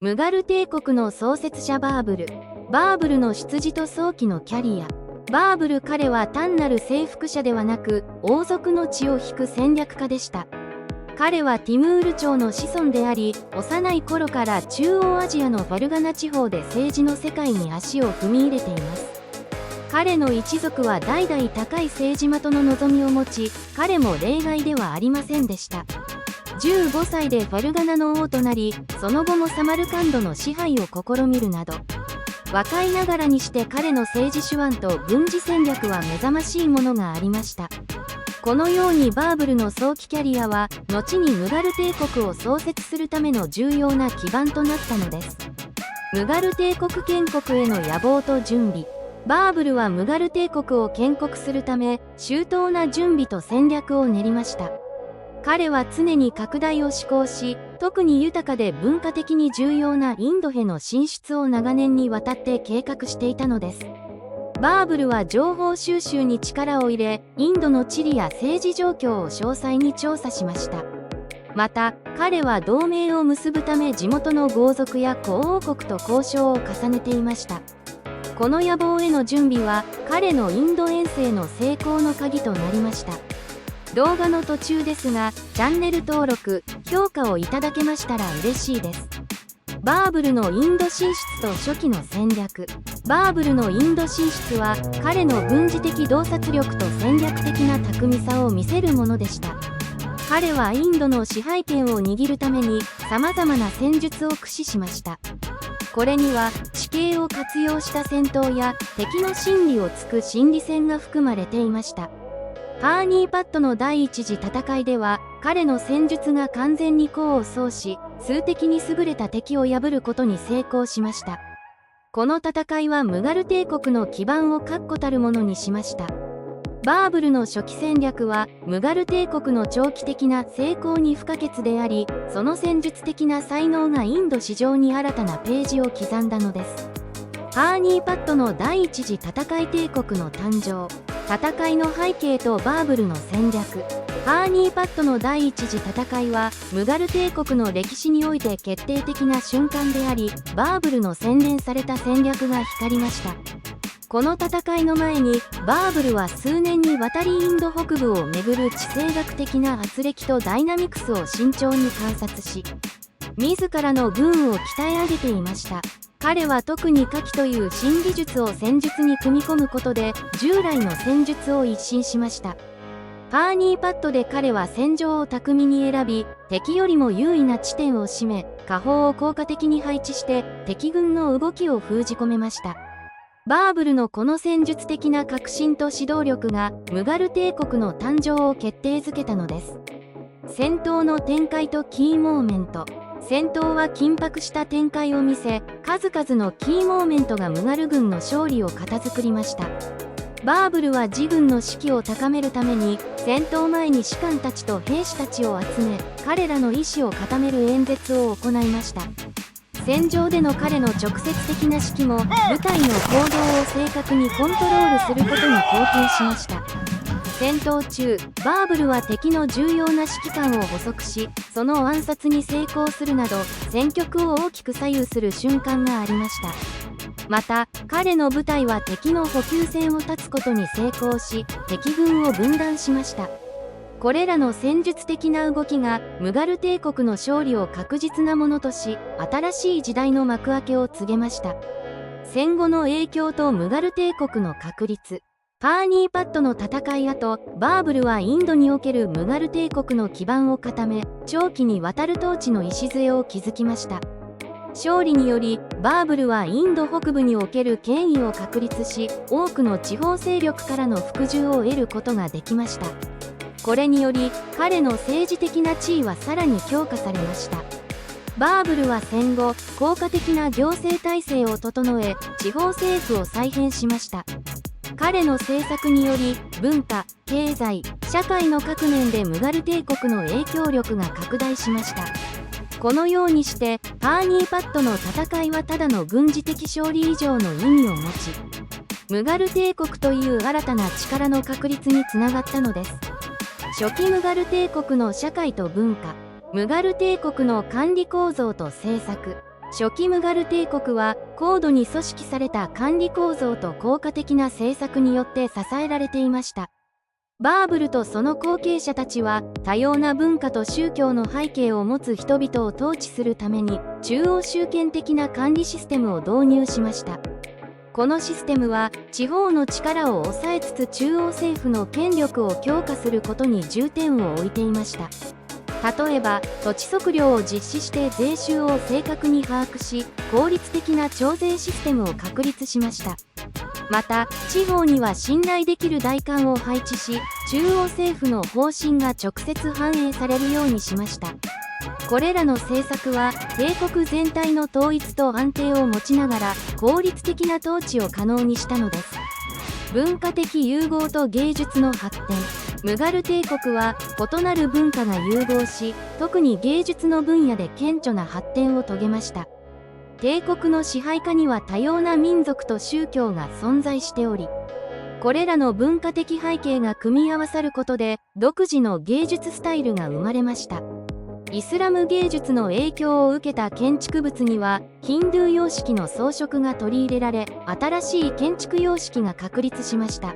ムガル帝国の創設者バーブル。バーブルの出自と早期のキャリア。バーブル彼は単なる征服者ではなく、王族の血を引く戦略家でした。彼はティムール朝の子孫であり、幼い頃から中央アジアのファルガナ地方で政治の世界に足を踏み入れています。彼の一族は代々高い政治的の望みを持ち、彼も例外ではありませんでした。15歳でファルガナの王となり、その後もサマルカンドの支配を試みるなど、若いながらにして彼の政治手腕と軍事戦略は目覚ましいものがありました。このようにバーブルの早期キャリアは、後にムガル帝国を創設するための重要な基盤となったのです。ムガル帝国建国への野望と準備。バーブルはムガル帝国を建国するため、周到な準備と戦略を練りました。彼は常に拡大を志向し、特に豊かで文化的に重要なインドへの進出を長年にわたって計画していたのです。バーブルは情報収集に力を入れ、インドの地理や政治状況を詳細に調査しました。また、彼は同盟を結ぶため地元の豪族や古王国と交渉を重ねていました。この野望への準備は、彼のインド遠征の成功の鍵となりました。動画の途中ですが、チャンネル登録、評価をいただけましたら嬉しいです。バーブルのインド進出と初期の戦略。バーブルのインド進出は、彼の軍事的洞察力と戦略的な巧みさを見せるものでした。彼はインドの支配権を握るために、様々な戦術を駆使しました。これには、地形を活用した戦闘や、敵の心理を突く心理戦が含まれていました。パーニーパットの第一次戦いでは、彼の戦術が完全に功を奏し、数的に優れた敵を破ることに成功しました。この戦いはムガル帝国の基盤を確固たるものにしました。バーブルの初期戦略は、ムガル帝国の長期的な成功に不可欠であり、その戦術的な才能がインド史上に新たなページを刻んだのです。パーニーパットの第一次戦い帝国の誕生。戦いの背景とバーブルの戦略。パーニーパットの第一次戦いは、ムガル帝国の歴史において決定的な瞬間であり、バーブルの洗練された戦略が光りました。この戦いの前に、バーブルは数年にわたりインド北部をめぐる地政学的な圧力とダイナミクスを慎重に観察し、自らの軍を鍛え上げていました。彼は特に火器という新技術を戦術に組み込むことで、従来の戦術を一新しました。パーニーパットで彼は戦場を巧みに選び、敵よりも優位な地点を占め、火砲を効果的に配置して、敵軍の動きを封じ込めました。バーブルのこの戦術的な革新と指導力が、ムガル帝国の誕生を決定づけたのです。戦闘の展開とキーモーメント。戦闘は緊迫した展開を見せ、数々のキーモーメントがムガル軍の勝利を形作りました。バーブルは自軍の士気を高めるために、戦闘前に士官たちと兵士たちを集め、彼らの意志を固める演説を行いました。戦場での彼の直接的な指揮も、部隊の行動を正確にコントロールすることに貢献しました。戦闘中、バーブルは敵の重要な指揮官を捕捉し、その暗殺に成功するなど、戦局を大きく左右する瞬間がありました。また、彼の部隊は敵の補給線を断つことに成功し、敵軍を分断しました。これらの戦術的な動きが、ムガル帝国の勝利を確実なものとし、新しい時代の幕開けを告げました。戦後の影響とムガル帝国の確立。パーニーパットの戦い後、バーブルはインドにおけるムガル帝国の基盤を固め、長期にわたる統治の礎を築きました。勝利により、バーブルはインド北部における権威を確立し、多くの地方勢力からの服従を得ることができました。これにより、彼の政治的な地位はさらに強化されました。バーブルは戦後、効果的な行政体制を整え、地方政府を再編しました。彼の政策により、文化、経済、社会の各面でムガル帝国の影響力が拡大しました。このようにして、パーニーパットの戦いはただの軍事的勝利以上の意味を持ち、ムガル帝国という新たな力の確立につながったのです。初期ムガル帝国の社会と文化、ムガル帝国の管理構造と政策。初期ムガル帝国は高度に組織された管理構造と効果的な政策によって支えられていました。バーブルとその後継者たちは多様な文化と宗教の背景を持つ人々を統治するために中央集権的な管理システムを導入しました。このシステムは地方の力を抑えつつ中央政府の権力を強化することに重点を置いていました。例えば土地測量を実施して税収を正確に把握し、効率的な徴税システムを確立しました。また地方には信頼できる代官を配置し、中央政府の方針が直接反映されるようにしました。これらの政策は帝国全体の統一と安定を持ちながら効率的な統治を可能にしたのです。文化的融合と芸術の発展。ムガル帝国は異なる文化が融合し、特に芸術の分野で顕著な発展を遂げました。帝国の支配下には多様な民族と宗教が存在しており、これらの文化的背景が組み合わさることで独自の芸術スタイルが生まれました。イスラム芸術の影響を受けた建築物にはヒンドゥー様式の装飾が取り入れられ、新しい建築様式が確立しました。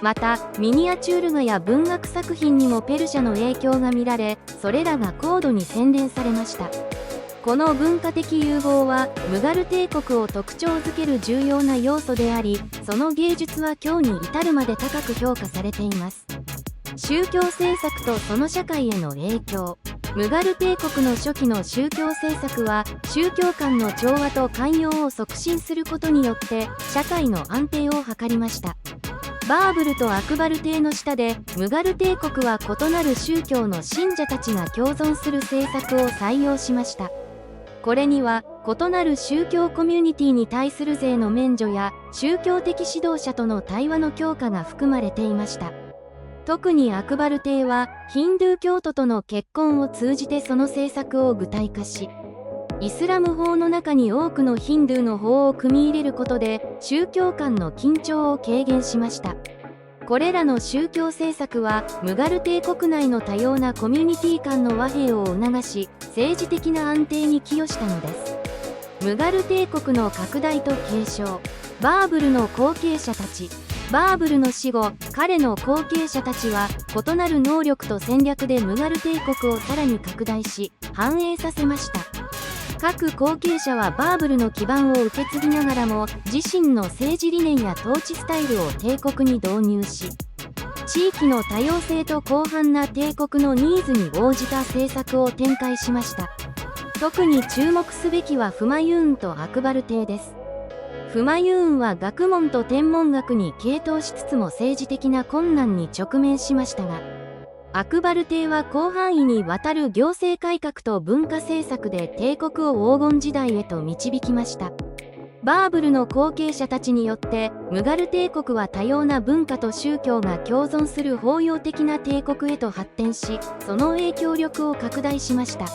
またミニアチュール画や文学作品にもペルシャの影響が見られ、それらが高度に洗練されました。この文化的融合はムガル帝国を特徴づける重要な要素であり、その芸術は今日に至るまで高く評価されています。宗教政策とその社会への影響。ムガル帝国の初期の宗教政策は宗教間の調和と寛容を促進することによって社会の安定を図りました。バーブルとアクバル帝の下でムガル帝国は異なる宗教の信者たちが共存する政策を採用しました。これには異なる宗教コミュニティに対する税の免除や宗教的指導者との対話の強化が含まれていました。特にアクバル帝はヒンドゥー教徒との結婚を通じてその政策を具体化し、イスラム法の中に多くのヒンドゥーの法を組み入れることで宗教間の緊張を軽減しました。これらの宗教政策はムガル帝国内の多様なコミュニティ間の和平を促し、政治的な安定に寄与したのです。ムガル帝国の拡大と継承。バーブルの後継者たち。バーブルの死後、彼の後継者たちは異なる能力と戦略でムガル帝国をさらに拡大し繁栄させました。各後継者はバーブルの基盤を受け継ぎながらも自身の政治理念や統治スタイルを帝国に導入し、地域の多様性と広範な帝国のニーズに応じた政策を展開しました。特に注目すべきはフマユーンとアクバル帝です。フマユーンは学問と天文学に傾倒しつつも政治的な困難に直面しましたが、アクバル帝は広範囲にわたる行政改革と文化政策で帝国を黄金時代へと導きました。バーブルの後継者たちによってムガル帝国は多様な文化と宗教が共存する包容的な帝国へと発展し、その影響力を拡大しました。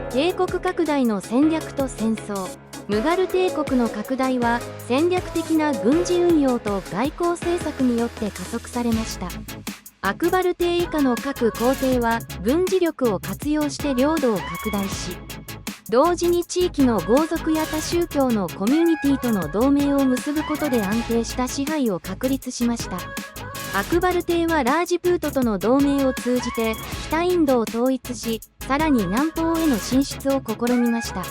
帝国拡大の戦略と戦争。ムガル帝国の拡大は戦略的な軍事運用と外交政策によって加速されました。アクバル帝以下の各皇帝は軍事力を活用して領土を拡大し、同時に地域の豪族や他宗教のコミュニティとの同盟を結ぶことで安定した支配を確立しました。アクバル帝はラージプートとの同盟を通じて北インドを統一し、さらに南方への進出を試みました。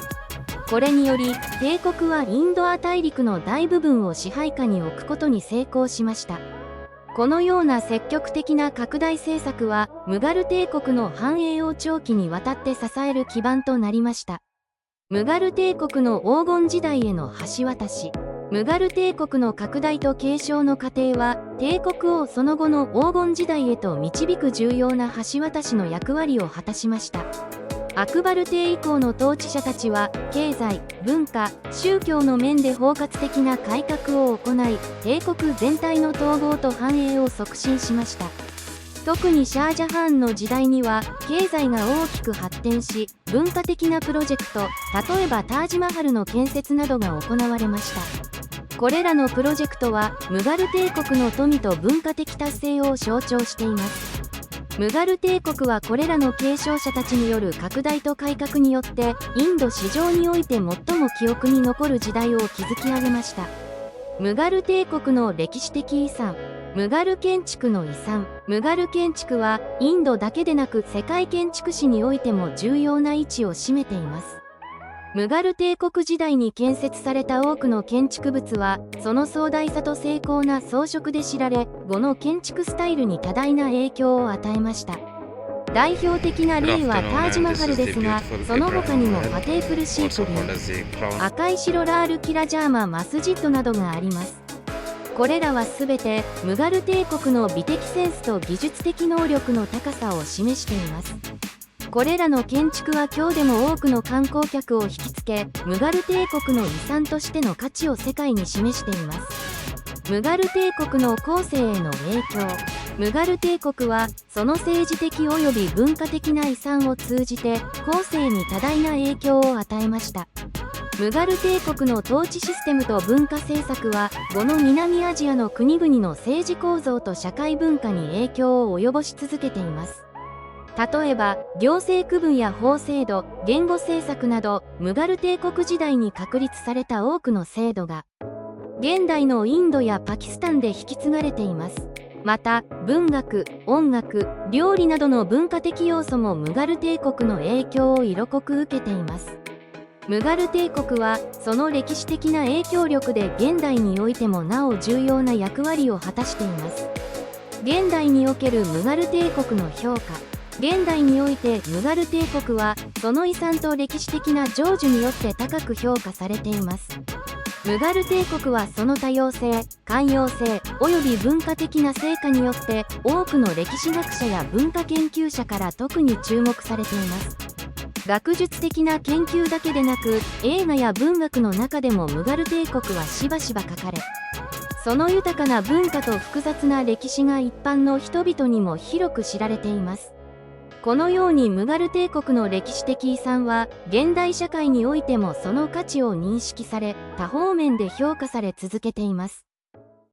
これにより帝国はインド亜大陸の大部分を支配下に置くことに成功しました。このような積極的な拡大政策はムガル帝国の繁栄を長期にわたって支える基盤となりました。ムガル帝国の黄金時代への橋渡し。ムガル帝国の拡大と継承の過程は帝国をその後の黄金時代へと導く重要な橋渡しの役割を果たしました。アクバル帝以降の統治者たちは経済、文化、宗教の面で包括的な改革を行い、帝国全体の統合と繁栄を促進しました。特にシャージャハーンの時代には経済が大きく発展し、文化的なプロジェクト、例えばタージマハルの建設などが行われました。これらのプロジェクトはムガル帝国の富と文化的達成を象徴しています。ムガル帝国はこれらの継承者たちによる拡大と改革によってインド史上において最も記憶に残る時代を築き上げました。ムガル帝国の歴史的遺産。ムガル建築の遺産。ムガル建築はインドだけでなく世界建築史においても重要な位置を占めています。ムガル帝国時代に建設された多くの建築物はその壮大さと精巧な装飾で知られ、後の建築スタイルに多大な影響を与えました。代表的な例はタージマハルですが、その他にもファテープルシークリー、赤い城ラールキラジャーマ・マスジッドなどがあります。これらはすべてムガル帝国の美的センスと技術的能力の高さを示しています。これらの建築は今日でも多くの観光客を引きつけ、ムガル帝国の遺産としての価値を世界に示しています。ムガル帝国の後世への影響。ムガル帝国はその政治的及び文化的な遺産を通じて後世に多大な影響を与えました。ムガル帝国の統治システムと文化政策は後の南アジアの国々の政治構造と社会文化に影響を及ぼし続けています。例えば行政区分や法制度、言語政策などムガル帝国時代に確立された多くの制度が現代のインドやパキスタンで引き継がれています。また文学、音楽、料理などの文化的要素もムガル帝国の影響を色濃く受けています。ムガル帝国はその歴史的な影響力で現代においてもなお重要な役割を果たしています。現代におけるムガル帝国の評価。現代においてムガル帝国はその遺産と歴史的な成就によって高く評価されています。ムガル帝国はその多様性、寛容性および文化的な成果によって多くの歴史学者や文化研究者から特に注目されています。学術的な研究だけでなく映画や文学の中でもムガル帝国はしばしば書かれ、その豊かな文化と複雑な歴史が一般の人々にも広く知られています。このようにムガル帝国の歴史的遺産は現代社会においてもその価値を認識され、多方面で評価され続けています。